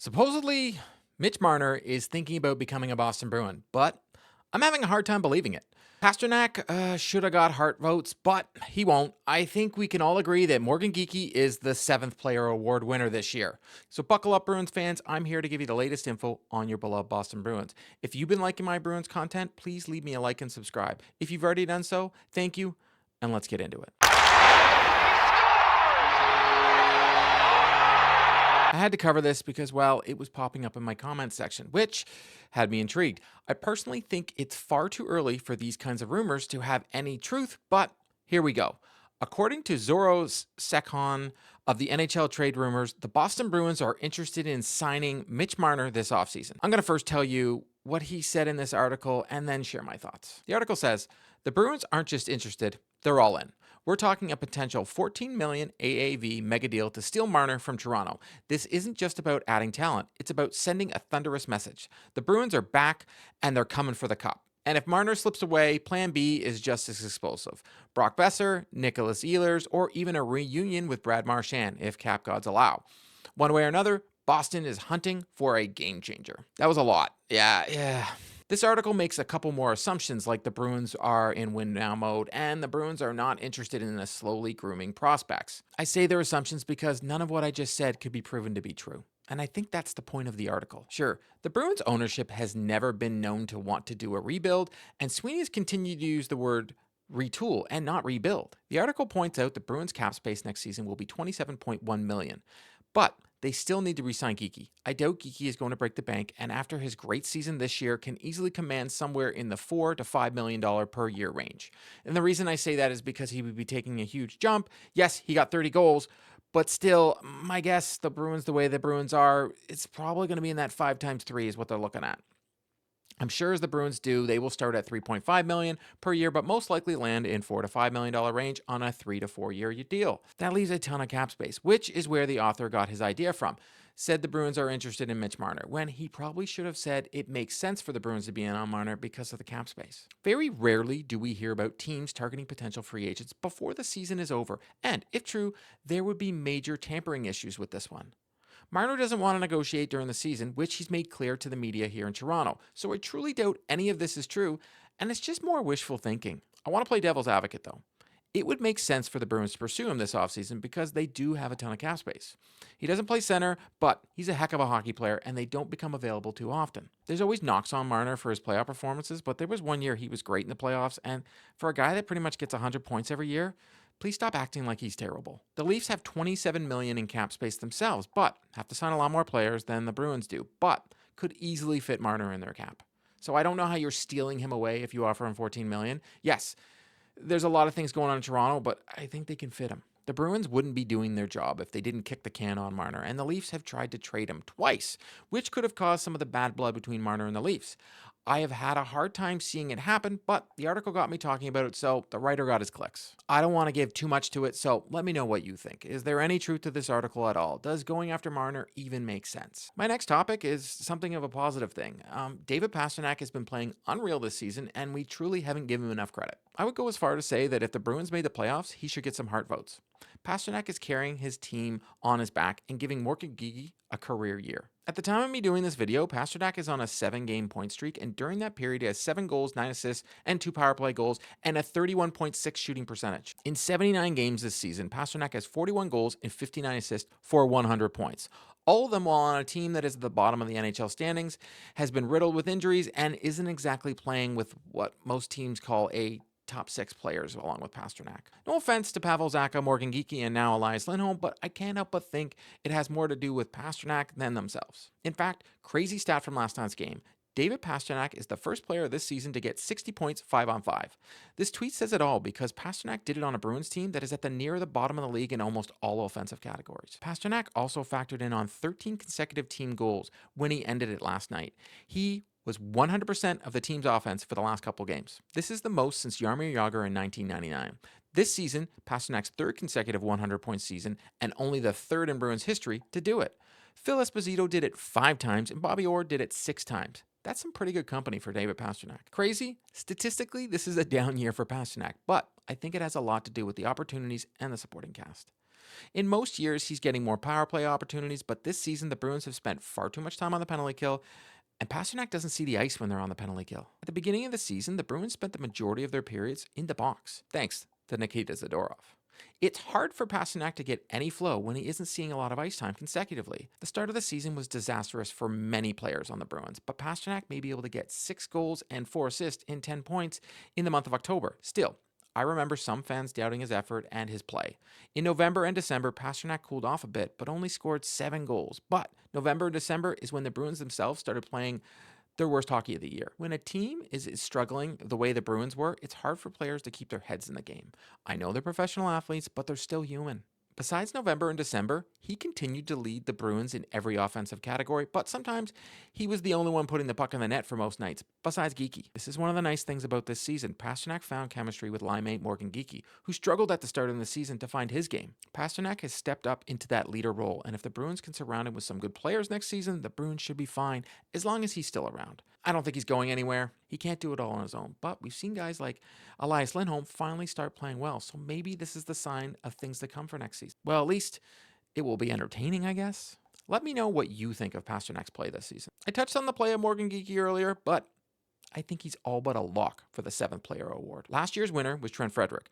Supposedly, Mitch Marner is thinking about becoming a Boston Bruin, but I'm having a hard time believing it. Pastrnak should have got Hart votes, but he won't. I think we can all agree that Morgan Geekie is the 7th Player Award winner this year. So buckle up, Bruins fans. I'm here to give you the latest info on your beloved Boston Bruins. If you've been liking my Bruins content, please leave me a like and subscribe. If you've already done so, thank you, and let's get into it. I had to cover this because, well, it was popping up in my comments section, which had me intrigued. I personally think it's far too early for these kinds of rumors to have any truth, but here we go. According to Zoros Sekhan of the NHL Trade Rumors, the Boston Bruins are interested in signing Mitch Marner this offseason. I'm going to first tell you what he said in this article and then share my thoughts. The article says, the Bruins aren't just interested, they're all in. We're talking a potential $14 million AAV mega deal to steal Marner from Toronto. This isn't just about adding talent, it's about sending a thunderous message. The Bruins are back and they're coming for the cup. And if Marner slips away, plan B is just as explosive. Brock Besser, Nicholas Ehlers, or even a reunion with Brad Marchand, if cap gods allow. One way or another, Boston is hunting for a game changer. That was a lot. Yeah. This article makes a couple more assumptions, like the Bruins are in win now mode and the Bruins are not interested in the slowly grooming prospects. I say they're assumptions because none of what I just said could be proven to be true. And I think that's the point of the article. Sure, the Bruins ownership has never been known to want to do a rebuild, and Sweeney has continued to use the word retool and not rebuild. The article points out the Bruins cap space next season will be $27.1 million. But they still need to re-sign Geekie. I doubt Geekie is going to break the bank, and after his great season this year, can easily command somewhere in the $4 to $5 million per year range. And the reason I say that is because he would be taking a huge jump. Yes, he got 30 goals, but still, my guess, the Bruins, the way the Bruins are, it's probably going to be in that 5 times 3 is what they're looking at. I'm sure as the Bruins do, they will start at $3.5 million per year, but most likely land in $4 to $5 million range on a 3 to 4 year deal. That leaves a ton of cap space, which is where the author got his idea from. Said the Bruins are interested in Mitch Marner, when he probably should have said it makes sense for the Bruins to be in on Marner because of the cap space. Very rarely do we hear about teams targeting potential free agents before the season is over, and if true, there would be major tampering issues with this one. Marner doesn't want to negotiate during the season, which he's made clear to the media here in Toronto, so I truly doubt any of this is true, and it's just more wishful thinking. I want to play devil's advocate, though. It would make sense for the Bruins to pursue him this offseason because they do have a ton of cap space. He doesn't play center, but he's a heck of a hockey player, and they don't become available too often. There's always knocks on Marner for his playoff performances, but there was one year he was great in the playoffs, and for a guy that pretty much gets 100 points every year, please stop acting like he's terrible. The Leafs have $27 million in cap space themselves, but have to sign a lot more players than the Bruins do, but could easily fit Marner in their cap. So I don't know how you're stealing him away if you offer him $14 million. Yes, there's a lot of things going on in Toronto, but I think they can fit him. The Bruins wouldn't be doing their job if they didn't kick the can on Marner, and the Leafs have tried to trade him twice, which could have caused some of the bad blood between Marner and the Leafs. I have had a hard time seeing it happen, but the article got me talking about it, so the writer got his clicks. I don't want to give too much to it, so let me know what you think. Is there any truth to this article at all? Does going after Marner even make sense? My next topic is something of a positive thing. David Pastrnak has been playing unreal this season, and we truly haven't given him enough credit. I would go as far to say that if the Bruins made the playoffs, he should get some Hart votes. Pastrnak is carrying his team on his back and giving Morgan Geekie a career year. At the time of me doing this video, Pastrnak is on a 7-game point streak, and during that period, he has 7 goals, 9 assists, and 2 power play goals, and a 31.6 shooting percentage. In 79 games this season, Pastrnak has 41 goals and 59 assists for 100 points. All of them while on a team that is at the bottom of the NHL standings, has been riddled with injuries, and isn't exactly playing with what most teams call a top 6 players along with Pastrnak. No offense to Pavel Zacha, Morgan Geekie, and now Elias Lindholm, but I can't help but think it has more to do with Pastrnak than themselves. In fact, crazy stat from last night's game. David Pastrnak is the first player this season to get 60 points 5-on-5. This tweet says it all because Pastrnak did it on a Bruins team that is at the near the bottom of the league in almost all offensive categories. Pastrnak also factored in on 13 consecutive team goals when he ended it last night. He was 100% of the team's offense for the last couple games. This is the most since Jaromir Jagr in 1999. This season, Pasternak's 3rd consecutive 100-point season, and only the 3rd in Bruins history to do it. Phil Esposito did it 5 times, and Bobby Orr did it 6 times. That's some pretty good company for David Pastrnak. Crazy? Statistically, this is a down year for Pastrnak, but I think it has a lot to do with the opportunities and the supporting cast. In most years, he's getting more power play opportunities, but this season, the Bruins have spent far too much time on the penalty kill, and Pastrnak doesn't see the ice when they're on the penalty kill. At the beginning of the season, the Bruins spent the majority of their periods in the box, thanks to Nikita Zadorov. It's hard for Pastrnak to get any flow when he isn't seeing a lot of ice time consecutively. The start of the season was disastrous for many players on the Bruins, but Pastrnak may be able to get 6 goals and 4 assists in 10 points in the month of October. Still, I remember some fans doubting his effort and his play. In November and December, Pastrnak cooled off a bit, but only scored 7 goals. But November and December is when the Bruins themselves started playing their worst hockey of the year. When a team is struggling the way the Bruins were, it's hard for players to keep their heads in the game. I know they're professional athletes, but they're still human. Besides November and December, he continued to lead the Bruins in every offensive category, but sometimes he was the only one putting the puck in the net for most nights, besides Geekie. This is one of the nice things about this season. Pastrnak found chemistry with line-mate Morgan Geekie, who struggled at the start of the season to find his game. Pastrnak has stepped up into that leader role, and if the Bruins can surround him with some good players next season, the Bruins should be fine, as long as he's still around. I don't think he's going anywhere. He can't do it all on his own, but we've seen guys like Elias Lindholm finally start playing well, so maybe this is the sign of things to come for next season. Well, at least it will be entertaining, I guess. Let me know what you think of Pasternak's play this season. I touched on the play of Morgan Geekie earlier, but I think he's all but a lock for the 7th Player Award. Last year's winner was Trent Frederick,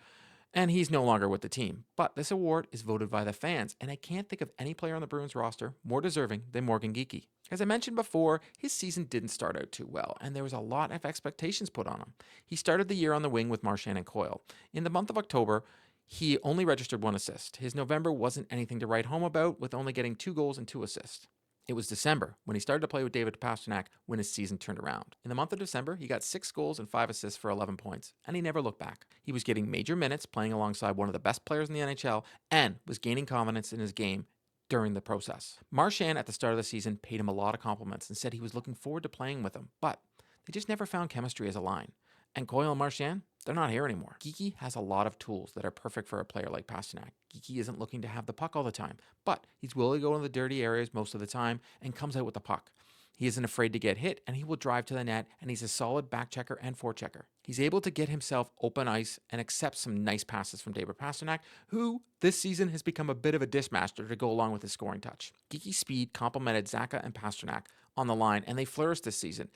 and he's no longer with the team. But this award is voted by the fans, and I can't think of any player on the Bruins roster more deserving than Morgan Geekie. As I mentioned before, his season didn't start out too well, and there was a lot of expectations put on him. He started the year on the wing with Marchand and Coyle. In the month of October, he only registered 1 assist. His November wasn't anything to write home about, with only getting 2 goals and 2 assists. It was December when he started to play with DavidPastrnak when his season turned around. In the month of December, he got 6 goals and 5 assists for 11 points, and he never looked back. He was getting major minutes playing alongside one of the best players in the NHL and was gaining confidence in his game during the process. Marchand at the start of the season paid him a lot of compliments and said he was looking forward to playing with him, but they just never found chemistry as a line. And Coyle and Marchand, they're not here anymore. Geekie has a lot of tools that are perfect for a player like Pastrnak. Geekie isn't looking to have the puck all the time, but he's willing to go in the dirty areas most of the time and comes out with the puck. He isn't afraid to get hit, and he will drive to the net, and he's a solid back checker and forechecker. He's able to get himself open ice and accept some nice passes from DavidPastrnak, who this season has become a bit of a dishmaster to go along with his scoring touch. Geekie's speed complemented Zacha and Pastrnak on the line, and they flourished this season.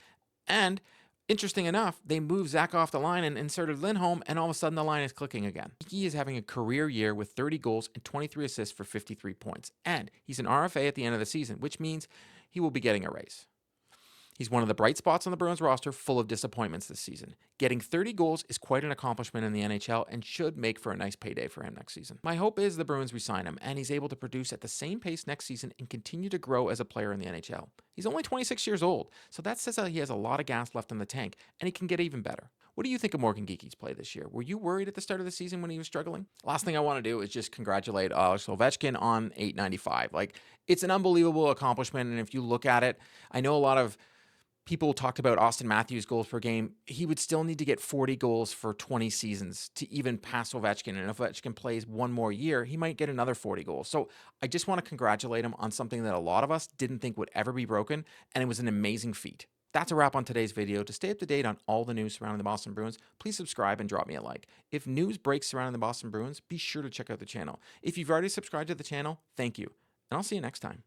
And interesting enough, they moved Zach off the line and inserted Lindholm, and all of a sudden the line is clicking again. Geekie is having a career year with 30 goals and 23 assists for 53 points. And he's an RFA at the end of the season, which means he will be getting a raise. He's one of the bright spots on the Bruins roster, full of disappointments this season. Getting 30 goals is quite an accomplishment in the NHL and should make for a nice payday for him next season. My hope is the Bruins re-sign him, and he's able to produce at the same pace next season and continue to grow as a player in the NHL. He's only 26 years old, so that says that he has a lot of gas left in the tank, and he can get even better. What do you think of Morgan Geekie's play this year? Were you worried at the start of the season when he was struggling? Last thing I want to do is just congratulate Alex Ovechkin on 895. It's an unbelievable accomplishment, and if you look at it, I know a lot of people talked about Austin Matthews' goals per game. He would still need to get 40 goals for 20 seasons to even pass Ovechkin. And if Ovechkin plays one more year, he might get another 40 goals. So I just want to congratulate him on something that a lot of us didn't think would ever be broken. And it was an amazing feat. That's a wrap on today's video. To stay up to date on all the news surrounding the Boston Bruins, please subscribe and drop me a like. If news breaks surrounding the Boston Bruins, be sure to check out the channel. If you've already subscribed to the channel, thank you. And I'll see you next time.